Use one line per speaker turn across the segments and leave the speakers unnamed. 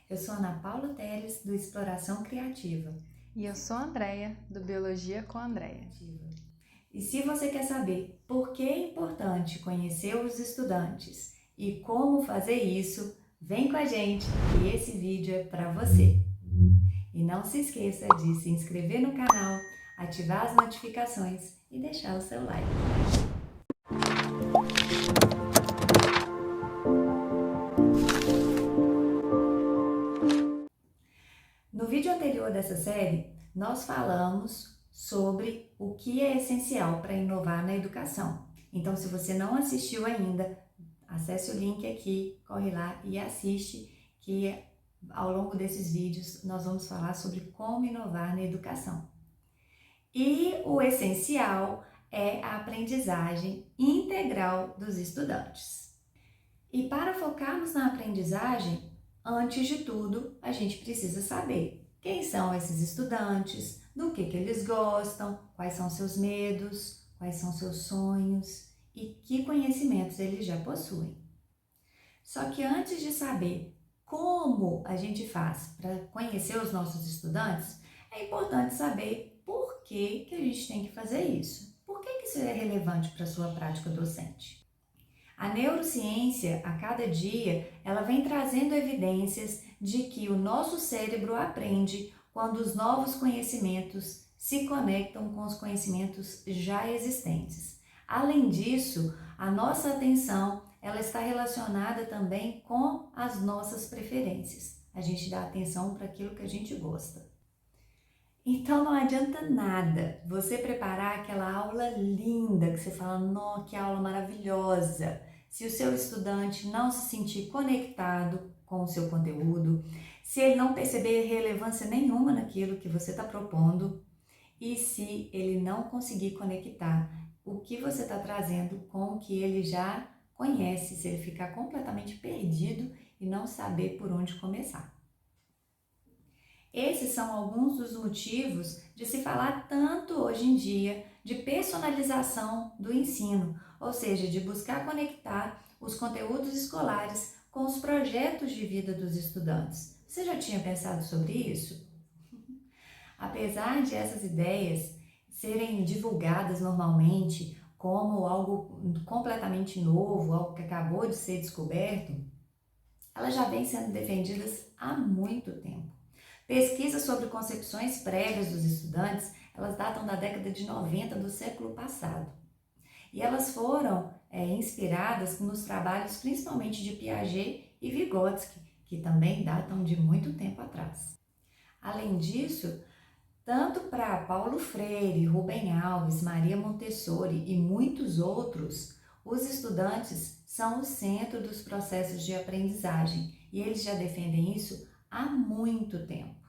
Eu sou Ana Paula Teles, do Exploração Criativa.
E eu sou a Andréia, do Biologia com a Andréia.
E se você quer saber por que é importante conhecer os estudantes e como fazer isso, vem com a gente que esse vídeo é para você. E não se esqueça de se inscrever no canal, ativar as notificações e deixar o seu like. No vídeo anterior dessa série, nós falamos sobre o que é essencial para inovar na educação. Então, se você não assistiu ainda, acesse o link aqui, corre lá e assiste, que ao longo desses vídeos nós vamos falar sobre como inovar na educação. E o essencial é a aprendizagem integral dos estudantes. E para focarmos na aprendizagem, antes de tudo, a gente precisa saber quem são esses estudantes, do que eles gostam, quais são seus medos, quais são seus sonhos e que conhecimentos eles já possuem. Só que antes de saber como a gente faz para conhecer os nossos estudantes, é importante saber por que a gente tem que fazer isso. Por que isso é relevante para a sua prática docente? A neurociência, a cada dia, ela vem trazendo evidências de que o nosso cérebro aprende quando os novos conhecimentos se conectam com os conhecimentos já existentes. Além disso, a nossa atenção, ela está relacionada também com as nossas preferências. A gente dá atenção para aquilo que a gente gosta. Então não adianta nada você preparar aquela aula linda que você fala, nossa, que aula maravilhosa. Se o seu estudante não se sentir conectado com o seu conteúdo, se ele não perceber relevância nenhuma naquilo que você está propondo e se ele não conseguir conectar o que você está trazendo com o que ele já conhece, se ele ficar completamente perdido e não saber por onde começar. Esses são alguns dos motivos de se falar tanto hoje em dia de personalização do ensino, ou seja, de buscar conectar os conteúdos escolares com os projetos de vida dos estudantes. Você já tinha pensado sobre isso? Apesar de essas ideias serem divulgadas normalmente como algo completamente novo, algo que acabou de ser descoberto, elas já vêm sendo defendidas há muito tempo. Pesquisas sobre concepções prévias dos estudantes, elas datam da década de 90 do século passado. E elas foram inspiradas nos trabalhos principalmente de Piaget e Vygotsky, que também datam de muito tempo atrás. Além disso, tanto para Paulo Freire, Rubem Alves, Maria Montessori e muitos outros, os estudantes são o centro dos processos de aprendizagem e eles já defendem isso há muito tempo.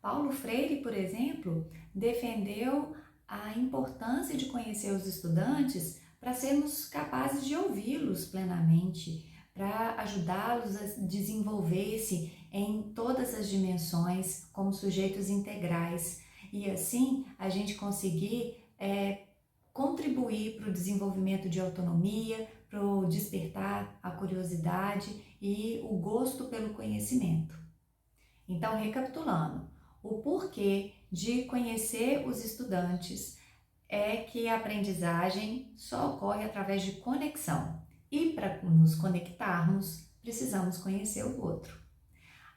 Paulo Freire, por exemplo, defendeu a importância de conhecer os estudantes para sermos capazes de ouvi-los plenamente, para ajudá-los a desenvolver-se em todas as dimensões como sujeitos integrais e assim a gente conseguir contribuir para o desenvolvimento de autonomia, para o despertar a curiosidade e o gosto pelo conhecimento. Então, recapitulando, o porquê de conhecer os estudantes é que a aprendizagem só ocorre através de conexão. E para nos conectarmos, precisamos conhecer o outro.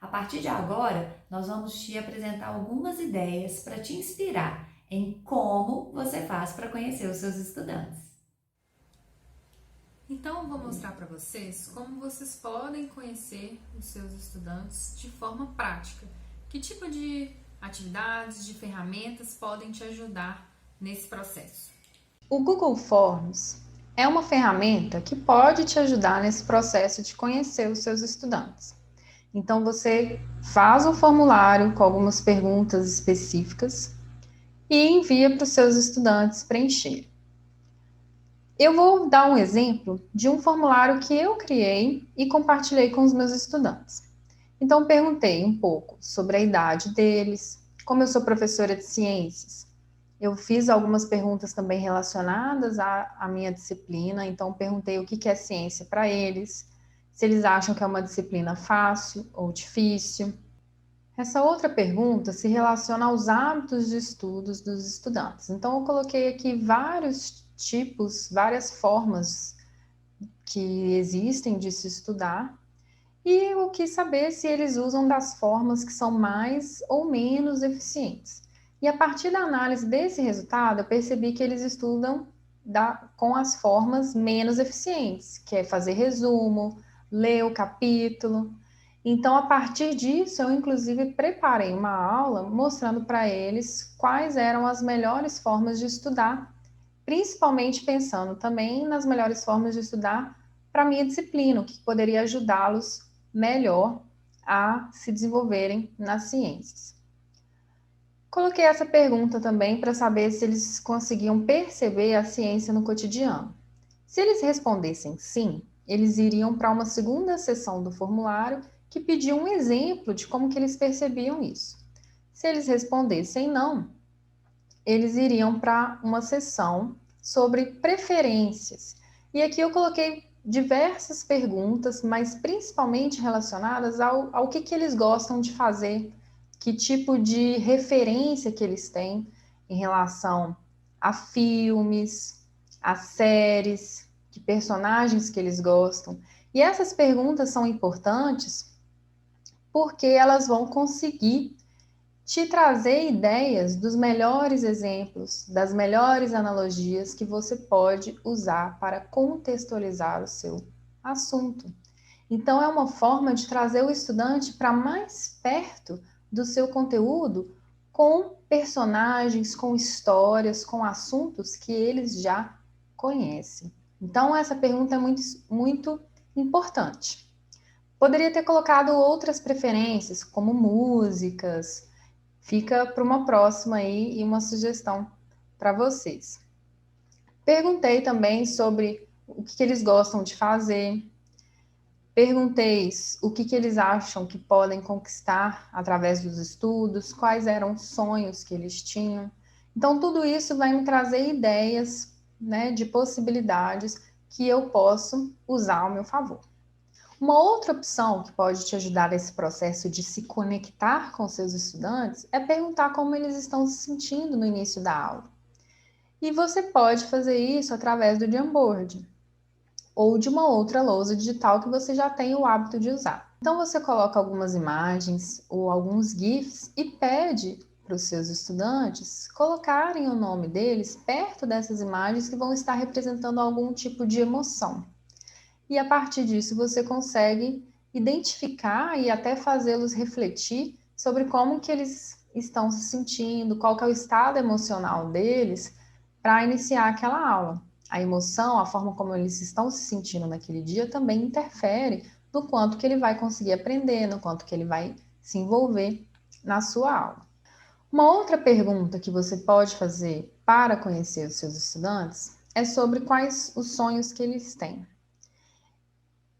A partir de agora, nós vamos te apresentar algumas ideias para te inspirar em como você faz para conhecer os seus estudantes.
Então, eu vou mostrar para vocês como vocês podem conhecer os seus estudantes de forma prática. Que tipo de atividades, de ferramentas podem te ajudar nesse processo? O Google Forms é uma ferramenta que pode te ajudar nesse processo de conhecer os seus estudantes. Então, você faz um formulário com algumas perguntas específicas e envia para os seus estudantes preencher. Eu vou dar um exemplo de um formulário que eu criei e compartilhei com os meus estudantes. Então, perguntei um pouco sobre a idade deles, como eu sou professora de ciências. Eu fiz algumas perguntas também relacionadas à minha disciplina, então perguntei o que é ciência para eles,
se eles acham que é uma disciplina fácil ou difícil. Essa outra pergunta se relaciona aos hábitos de estudos dos estudantes. Então, eu coloquei aqui vários tipos, várias formas que existem de se estudar e eu quis saber se eles usam das formas que são mais ou menos eficientes. E a partir da análise desse resultado, eu percebi que eles estudam com as formas menos eficientes, que é fazer resumo, ler o capítulo. Então, a partir disso, eu inclusive preparei uma aula mostrando para eles quais eram as melhores formas de estudar, principalmente pensando também nas melhores formas de estudar para a minha disciplina, o que poderia ajudá-los melhor a se desenvolverem nas ciências. Coloquei essa pergunta também para saber se eles conseguiam perceber a ciência no cotidiano. Se eles respondessem sim, eles iriam para uma segunda seção do formulário que pedia um exemplo de como que eles percebiam isso. Se eles respondessem não, eles iriam para uma seção sobre preferências. E aqui eu coloquei diversas perguntas, mas principalmente relacionadas ao que eles gostam de fazer, que tipo de referência que eles têm em relação a filmes, a séries, que personagens que eles gostam. E essas perguntas são importantes porque elas vão conseguir te trazer ideias dos melhores exemplos, das melhores analogias que você pode usar para contextualizar o seu assunto. Então, é uma forma de trazer o estudante para mais perto do seu conteúdo com personagens, com histórias, com assuntos que eles já conhecem. Então, essa pergunta é muito importante. Poderia ter colocado outras preferências, como músicas. Fica para uma próxima aí e uma sugestão para vocês. Perguntei também sobre o que eles gostam de fazer. Perguntei o que eles acham que podem conquistar através dos estudos, quais eram os sonhos que eles tinham. Então, tudo isso vai me trazer ideias, né, de possibilidades que eu posso usar ao meu favor. Uma outra opção que pode te ajudar nesse processo de se conectar com seus estudantes é perguntar como eles estão se sentindo no início da aula. E você pode fazer isso através do Jamboard ou de uma outra lousa digital que você já tem o hábito de usar. Então você coloca algumas imagens ou alguns GIFs e pede para os seus estudantes colocarem o nome deles perto dessas imagens que vão estar representando algum tipo de emoção. E a partir disso você consegue identificar e até fazê-los refletir sobre como que eles estão se sentindo, qual que é o estado emocional deles para iniciar aquela aula. A emoção, a forma como eles estão se sentindo naquele dia também interfere no quanto que ele vai conseguir aprender, no quanto que ele vai se envolver na sua aula. Uma outra pergunta que você pode fazer para conhecer os seus estudantes é sobre quais os sonhos que eles têm.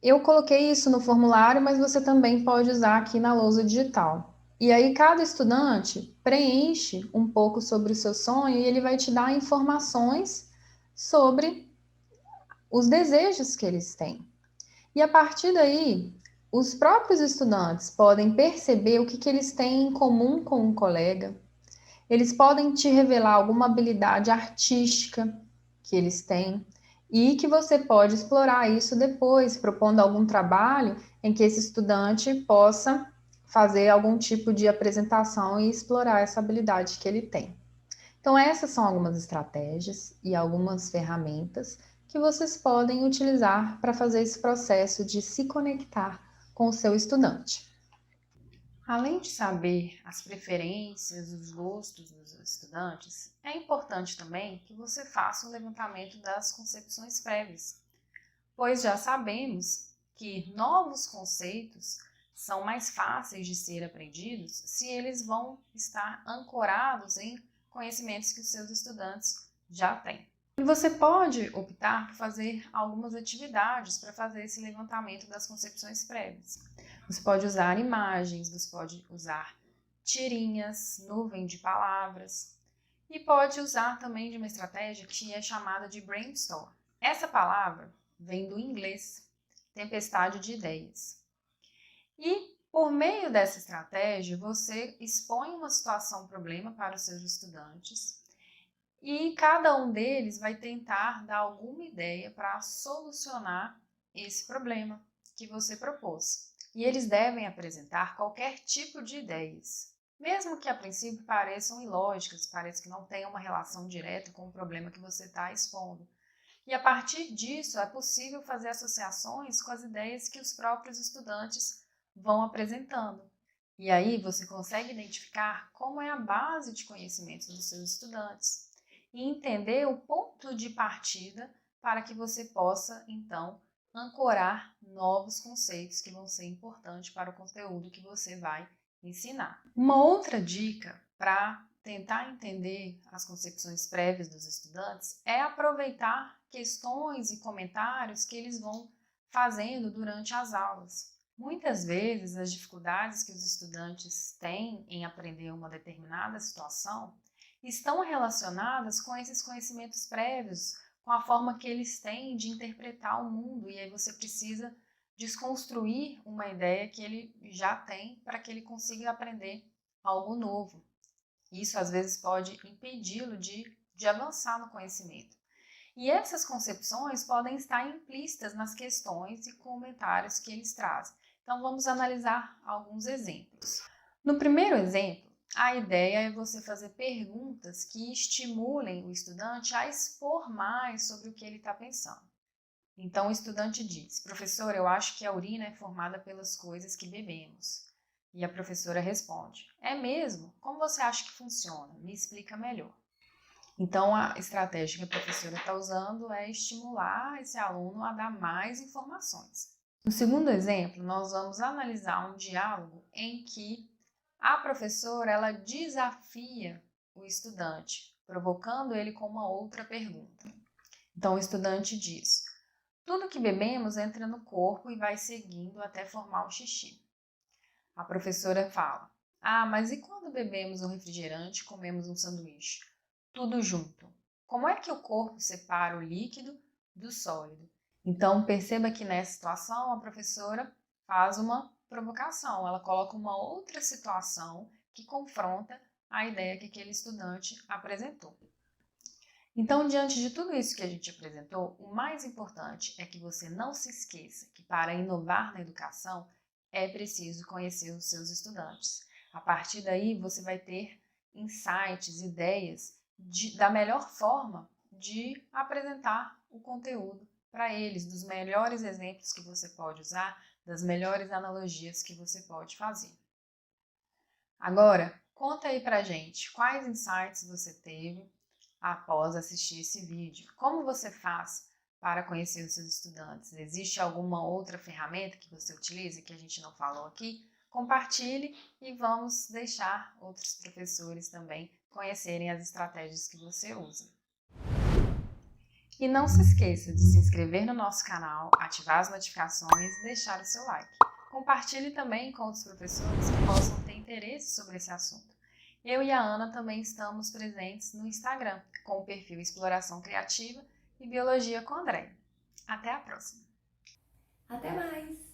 Eu coloquei isso no formulário, mas você também pode usar aqui na lousa digital. E aí cada estudante preenche um pouco sobre o seu sonho e ele vai te dar informações sobre os desejos que eles têm. E a partir daí, os próprios estudantes podem perceber o que eles têm em comum com um colega. Eles podem te revelar alguma habilidade artística que eles têm e que você pode explorar isso depois, propondo algum trabalho em que esse estudante possa fazer algum tipo de apresentação e explorar essa habilidade que ele tem. Então, essas são algumas estratégias e algumas ferramentas que vocês podem utilizar para fazer esse processo de se conectar com o seu estudante. Além de saber as preferências, os gostos dos estudantes, é importante também que você faça um levantamento das concepções prévias, pois já sabemos que novos conceitos são mais fáceis de ser aprendidos se eles vão estar ancorados em conhecimentos que os seus estudantes já têm. E você pode optar por fazer algumas atividades para fazer esse levantamento das concepções prévias. Você pode usar imagens, você pode usar tirinhas, nuvem de palavras e pode usar também de uma estratégia que é chamada de brainstorm. Essa palavra vem do inglês, tempestade de ideias. E, por meio dessa estratégia, você expõe uma situação, problema para os seus estudantes e cada um deles vai tentar dar alguma ideia para solucionar esse problema que você propôs. E eles devem apresentar qualquer tipo de ideias, mesmo que a princípio pareçam ilógicas, pareça que não tenham uma relação direta com o problema que você está expondo. E a partir disso é possível fazer associações com as ideias que os próprios estudantes vão apresentando. E aí você consegue identificar como é a base de conhecimentos dos seus estudantes e entender o ponto de partida para que você possa, então, ancorar novos conceitos que vão ser importantes para o conteúdo que você vai ensinar. Uma outra dica para tentar entender as concepções prévias dos estudantes é aproveitar questões e comentários que eles vão fazendo durante as aulas. Muitas vezes, as dificuldades que os estudantes têm em aprender uma determinada situação estão relacionadas com esses conhecimentos prévios, com a forma que eles têm de interpretar o mundo, e aí você precisa desconstruir uma ideia que ele já tem para que ele consiga aprender algo novo. Isso às vezes pode impedi-lo de avançar no conhecimento. E essas concepções podem estar implícitas nas questões e comentários que eles trazem. Então vamos analisar alguns exemplos. No primeiro exemplo, a ideia é você fazer perguntas que estimulem o estudante a expor mais sobre o que ele está pensando. Então o estudante diz: professor, eu acho que a urina é formada pelas coisas que bebemos. E a professora responde: é mesmo? Como você acha que funciona? Me explica melhor. Então a estratégia que a professora está usando é estimular esse aluno a dar mais informações. No segundo exemplo, nós vamos analisar um diálogo em que a professora ela desafia o estudante, provocando ele com uma outra pergunta. Então o estudante diz: tudo que bebemos entra no corpo e vai seguindo até formar o xixi. A professora fala: ah, mas e quando bebemos um refrigerante e comemos um sanduíche? Tudo junto. Como é que o corpo separa o líquido do sólido? Então perceba que nessa situação a professora faz uma provocação, ela coloca uma outra situação que confronta a ideia que aquele estudante apresentou. Então, diante de tudo isso que a gente apresentou, o mais importante é que você não se esqueça que para inovar na educação é preciso conhecer os seus estudantes. A partir daí, você vai ter insights, ideias da melhor forma de apresentar o conteúdo para eles, dos melhores exemplos que você pode usar, das melhores analogias que você pode fazer. Agora, conta aí pra gente quais insights você teve após assistir esse vídeo. Como você faz para conhecer os seus estudantes? Existe alguma outra ferramenta que você utiliza que a gente não falou aqui? Compartilhe e vamos deixar outros professores também conhecerem as estratégias que você usa. E não se esqueça de se inscrever no nosso canal, ativar as notificações e deixar o seu like. Compartilhe também com outros professores que possam ter interesse sobre esse assunto. Eu e a Ana também estamos presentes no Instagram, com o perfil Exploração Criativa e Biologia com André. Até a próxima!
Até mais!